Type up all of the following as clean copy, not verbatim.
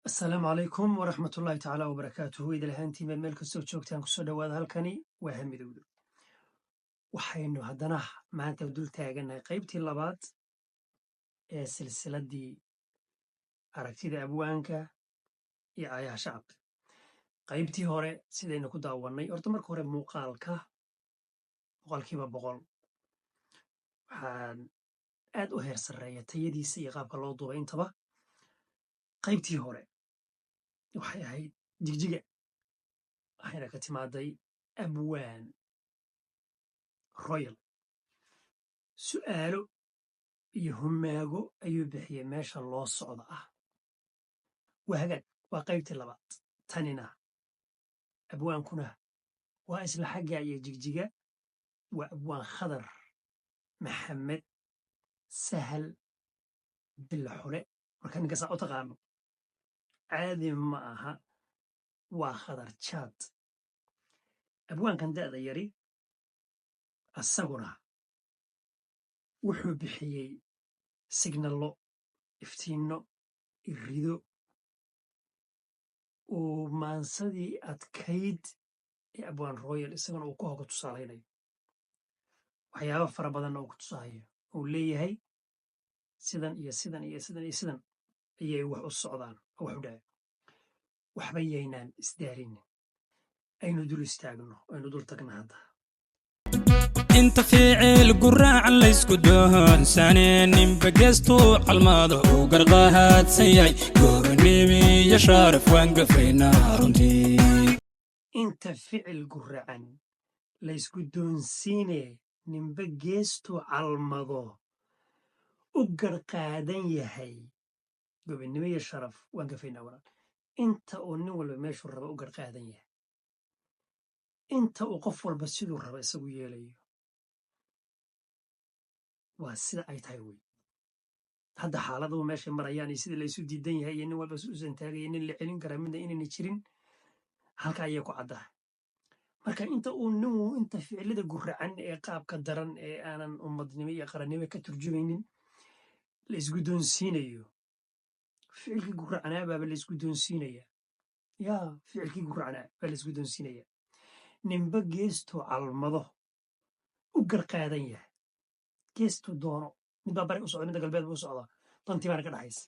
السلام عليكم ورحمة الله تعالى وبركاته. إذا لهانتي من ملك السوتشوكتان كسودة وهذا الكني وهم دودو وحينو هدنا ما أنت ودول تاجنا قيبتي اللبات سلسلة دي أركتي ذا أبوانكا يا شعب قيبتي هوري سيدين كودا وني أرتمر كوري مقال كيما بقول عن أد أهير سرية تيدي سيقاب الله ضوين تبا قيبتي هوري وحي هاي جيجيجا حينا كتمادي أبوان رويال سؤاله يهماغو أيو بحيه ماشا الله الصعودة وهجد وقيبت اللبات تانينا أبوان كنا وإسل حاجة يجيجيجا وأبوان خضر محمد سهل بالحرق وكان قصة أتغانو عادي معها وخضر تشاد أبوان كان دا يري السقرة وحو بحيي سيجنالو افتينو الريدو ومانسدي أتكيد أبوان رويال إساقنا وكوها كتوصاليني waxyaabo fara badan oo ku tusaaya uu leeyahay sidan iyo sidan iyo sidan iyo sidan ayay wax u socdaan oo wax u dhaca waxba yaynaan isdaarin aynu dul istaagno aynu dul tagna hadda inta ficil quraac la isku doon saneen bageesto calmaado oo garqaad sayay goornimi ya sharaf waan gafayna runtii inta ficil quraacan la isku doonsiinee ninba geestu calmado u garqaadan yahay gobonnimo iyo sharaf waan gafaynaa walaal inta uu nin walba meeshuu raba u garqaadan yahay inta uu qof walba siduu raba isagu yeelayo waa sida ay tahay wey hadda xaaladuu meeshay marayaan iyo sidii laysu diidan yahay iyo nin walba si usan taagaya nin la celin karaa midna inayna jirin halka ayay ku caddahay marka inta uu ninku inta ficilada guracan ee qaabka daran ee aanan ummadnimo iyo qarannimo ka turjumaynin la isku doonsiinayo ficilkii guracanaa baa la isku doonsiinaya yaa ficilkii guracanaa baa la isku doonsiinaya ninba geestu calmado u garqaadan yahay geestu doono midbaa bari u socda midda galbeed buu u socdaa dantii baana ka dhaxaysa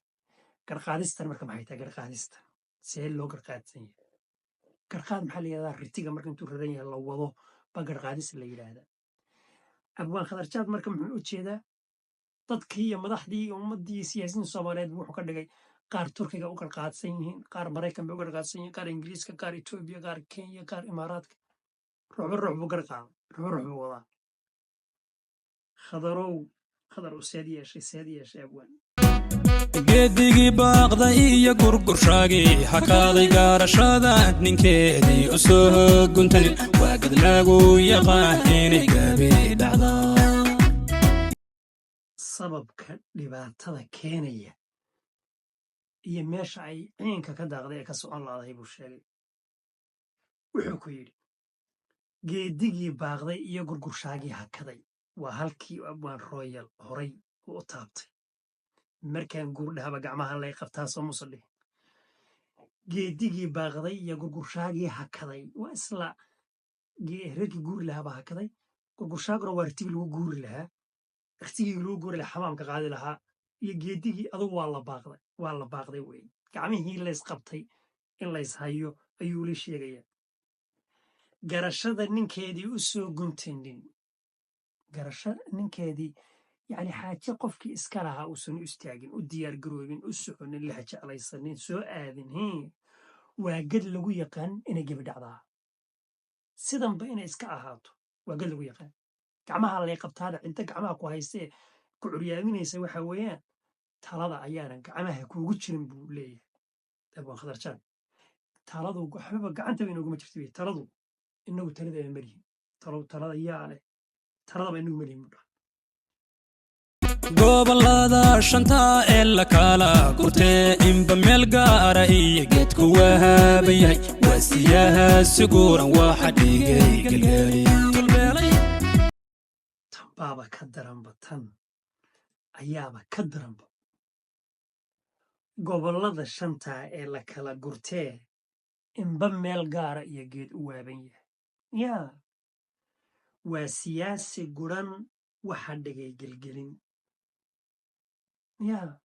garqaadistan marka maxay tahay garqaadistan see loo garqaadsan yahay garqaad maxaa la yidhahdaa ritiga marka intuu raran yahay la wado baa garqaadis la yidhaahdaa abwaan khadarjaad marka muxuu u jeedaa dadkii iyo madaxdii iyo ummaddii iyo siyaasiyiin soomaaliyeed wuxuu ka dhigay qaar turkiga u garqaadsan yihiin qaar maraykan bay u garqaadsan yihiin qaar ingiriiska qaar etoobiya qaar kenya qaar imaaraadka ruuxba ruux buu garqaaday ruuxba ruux buu wadaa khadar u seed yeeshay abwaan geedigii baaqda iyo gurgurshaagii hakaaday gaarashada ninkeedii u soo guntanin waa gad lagu yaqaan inay gabi dhacdaa sababka dhibaatada keenaya iyo meesha ay ciinka ka daaqday ee ka socon laadahay buu sheegay wuxuu ku yidhi geedigii baaqday iyo gurgurshaagii hakaday waa halkii abwaan royal horay u taabtay markaan guurdhahaba gacmaha lay qabtaa soo musadhi geedigii baaqday iyo gurgurshaagii hakaday waa isla reerkii guuri lahaaba hakaday gurgurshaaguna waa rtigii lagu guuri lahaa rtigii lagu guuri lahaa xamaamka qaadi lahaa iyo geedigii adugu waa la baaqday wey gacmihii lays qabtay in lays hayo ayuu la sheegayaa garashada ninkeedii u soo guntanin garasho ninkeedii يعني حاجة قفكي إسكالها وسنو استاجن وديار جروبين وسحن اللي حاجة على يصنين سو آذن هي وقد لقوا يقان إن جيب دعضها سيدان بين إسكالهاتو وقد لقوا يقان كعمها اللي قبتها أنت كعمها كويسة كعريانين يسوي حويان تلاضع عيانا كعمها كوجتشن بوليه أبو خضرشان تلاضوا حبيبك أنت بينو قمت تفتوي تلاضوا إنه تلاضع مريم تلاضع ياله تلاضع إنه مريم gobolada shanta ee la kala gurtee inba meel gaara iyo geedku waahabayahay waasiyaha suguuran waxa dhigay galgaali tanbaaba ka daranba tan ayaaba ka daranba gobollada shanta ee la kala gurtee inba meel gaara iyo geed u waaban yahay yaa waa siyaasi guran waxa dhigay gelgelin yaa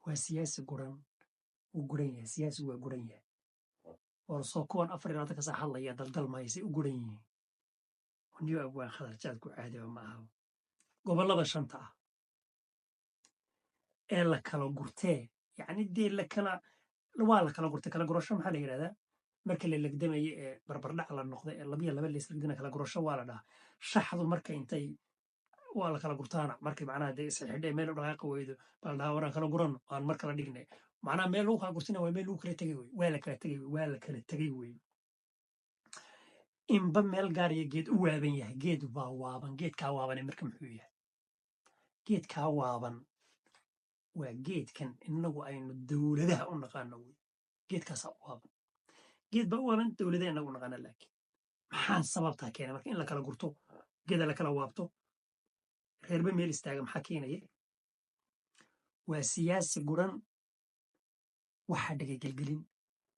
waa siyaasi guran wuu guran yahay siyaasi waa guran yahay warsoo kuwan 24 ka hadlaya daldalmaysay u guran yihiin niyo abwaan khadar jaadku caadiba ma aha gobollada shanta ah ee la kala gurtee yacni dee waa la kala gurtay kala gurasho maxaa la yidhahdaa marka la legdamayo ee barbardhac la noqdo ee 2 layslegdina kala gurasho waa la dhahaa shaxdu marka intay waa la kala gurtaana markay macnaha dee isxidhee meel u dhaqaaqi weydo baa la dhahaa waraan kala guranno aan mar kala dhignay macnaha meel lagu kala gurtina waa meel lagu kala tegay wey waa la kala tegay wey inba meel gaar iyo geed u waaban yahay geed baa waaban geedkaa waabane marka muxuu yahay geedkaa waaban waa geedkan inagu aynu dowladaha u naqaano wey geedkaasaa u waaban geed baa u waaban dowladaha inagu u naqaana laakiin maxaa sababtaa keena marka in la kala gurto geeda la kala waabto reerba meel istaaga maxaa keenaya waa siyaasi guran waxaa dhigay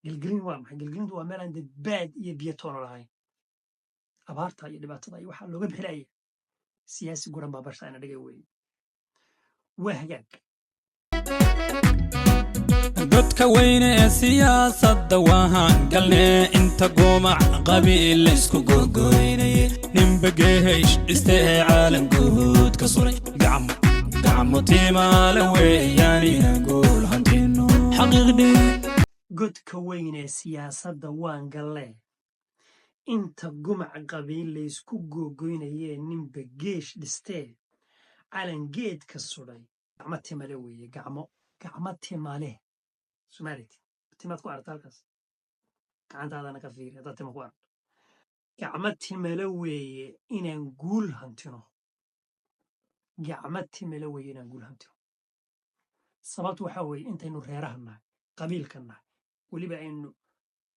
gelgelin waa maxay gelgelintu waa meel aan dee baad iyo biyo toona lahayn abaarta iyo dhibaatada iyo waxaa looga bixilaya siyaasi guran baa barsha ina dhigay weye waa hagaag dadka weyne ee siyaasadda waahaan galnee inta goomac qabiil laysku gogoynaye ninba geehays dhiste ee caalam guud ka suray gacmo tiimaale weeyaanina guul hantino xaqiiqdhi godka weyn ee siyaasadda waan gallee inta gumac qabiil laysku gogoynayee ninba geesh dhistee calan geed ka suday gacmo timale weeye gacmo timale somaliti timaad ku aragta halkaas gacantaadana ka fiiri haddaad tima ku aragto gacmo timale weeye inaan guul hantino sababtu waxaa weeye intaynu reeraha nahay qabiilka nahay weliba aynu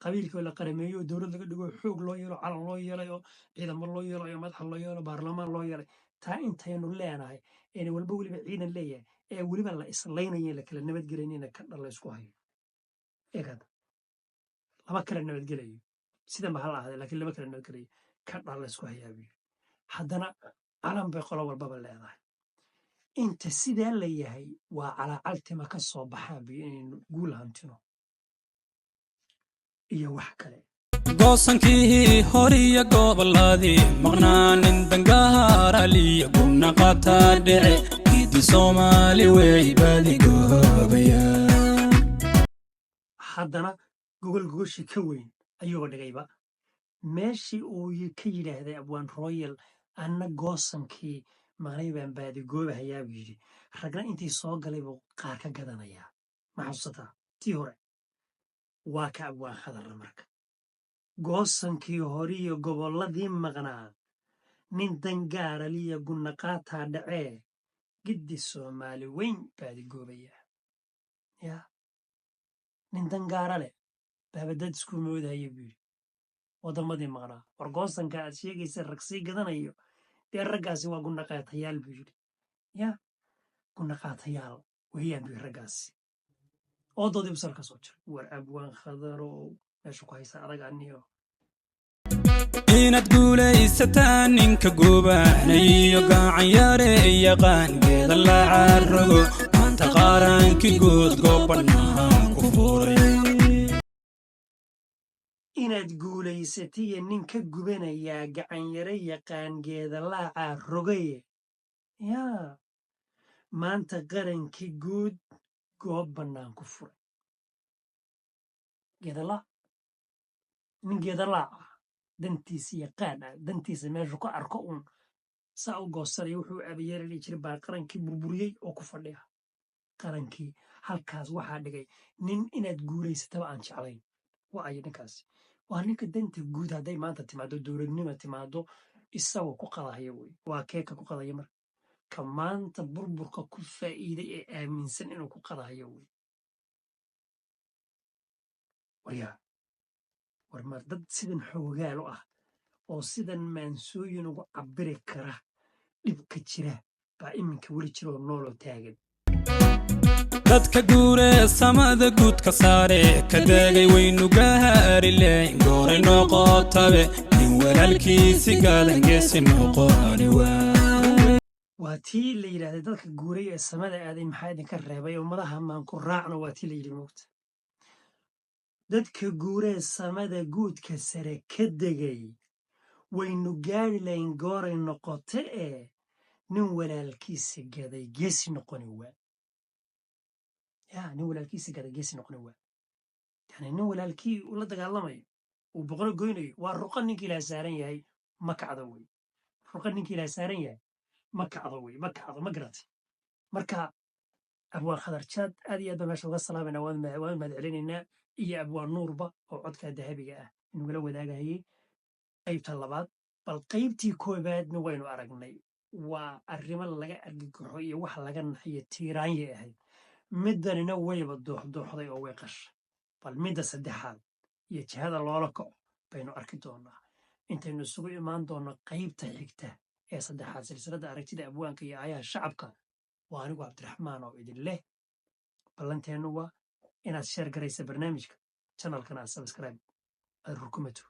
qabiilkii la qarameeyo dowlad laga dhigo xoog loo yeelo calan loo yeelay oo ciidamo loo yeelo iyo madaxa loo yeelo baarlamaan loo yeelay taa intaynu leenahay een walba weliba ciidan leeyahay ee weliba la islaynayo la kala nabadgelayna ka dhal laysku hayo eegada laba kala nabadgelayo sidanba ha la ahday laakiin laba kala nabadgelayo ka dhal laysku hayaa buu haddana calan bay qolo walbaba leedahay inta sidaa la yahay waa calaacaltima ka soo baxaan buu inaynu guul hantino iyo wax kale goosankii horiyo gobolladii maqnaanin dangaaraliyo gubna qataa dhece gidi soomaali wey badi goobaya haddana gogoshi ka weyn ayuuba dhigayba meeshii uu ka yidhaahday abwaan royal anna goosankii maqnay baan baadi goobahayaa buu yidhi ragna intii soo galay buu qaar ka gadanayaa ma xasuusataa tii hore waa ka abwaan khadarra marka goosankii horiyo gobolladii maqnaa nin dangaaraliya gunnaqaataa dhacee giddi soomaali weyn baadi goobayaa yaa nin dangaara leh baabadad isku moodahaya buu yidhi waddamadii maqnaa war goosanka aad sheegaysa rag sii gadanayo dee raggaasi waa gunnaqaatayaal buu yidhi yaa gunnaqaatayaal weeyaan buu raggaasi oo doodii busal ka soo jira war abwaan khadarow meesha ku haysa adag aniyo inaad guulaysataan ninka gubaanayo gacanyaare yaqaan geeda la carogo maanta qaarankii guud goobanahaan ku furay inaad guulaysatiyo ninka gubanayaa gacanyare yaqaan geeda laacaa rogaye yaa maanta qarankii guud goob bannaan ku furay nin geedalaac ah dantiisa yaqaan ah dantiisa meeshu ka arko uun saa u goosanaya wuxuu abayeelali jiray baa qarankii burburiyey oo ku fadhiya qarankii halkaas waxaa dhigay nin inaad guulaysataba aan jeclayn waa ayo ninkaasi waa ninka danta guud hadday maanta timaado dowladnima timaado isagoo ku qadahaya wey waa keeka ku qadaya marka ka maanta burburka ku faa'iiday ee aaminsan inuu ku qadahayo wey war mar dad sidan xoogaalo ah oo sidan maansooyin ugu cabiri kara dhibka jira baa iminka weli jiroo nooloo taagan dadka guure samada guud ka saare ka degay waynu gaari leyn gooray noqotabe nin walaalkiisi galan geesi noqoni waa tii la yidhaahday dadka guuray ee samada aaday maxaa idinka reebay ummadaha maan ku raacno waa tii la yidhi moogta dadka guuree samada guudka sare ka degay waynu gaari layn gooray noqote ee nin walaalkiisi gaday geesi noqoni waa nin walaalkiisi gaday geesi noqoni waa yani nin walaalkii uu la dagaalamayo uu boqolo goynayo waa ruqa ninkii ilaha saaran yahay ma kacdo wey ruqa ninkii ilaha saaran yahay ma kacdo wey ma kacdo ma garatay marka abwaan khadarjaad aad iyo aad baa meesha uga salaamayna waan mahad celinaynaa iyo abwaan nuurba oo codka dahabiga ah inugala wadaagayay qaybta labaad bal qaybtii koobaadna waynu aragnay waa arrimo laga argagaxo iyo wax laga naxiyo tiiraanyay ahayd middanina wayba dooxdooxday oo way qasha bal midda saddexaad iyo jihada loola kaco baynu arki doonaa intaynu isugu imaan doonno qaybta xigta ee saddexaad silsiladda aragtida abwaanka iyo aayaha shacabka waa anigu cabdiraxmaan oo idin leh ballanteennu waa inaad sheer garaysa barnaamijka channelkana aad subscribe aad rukumato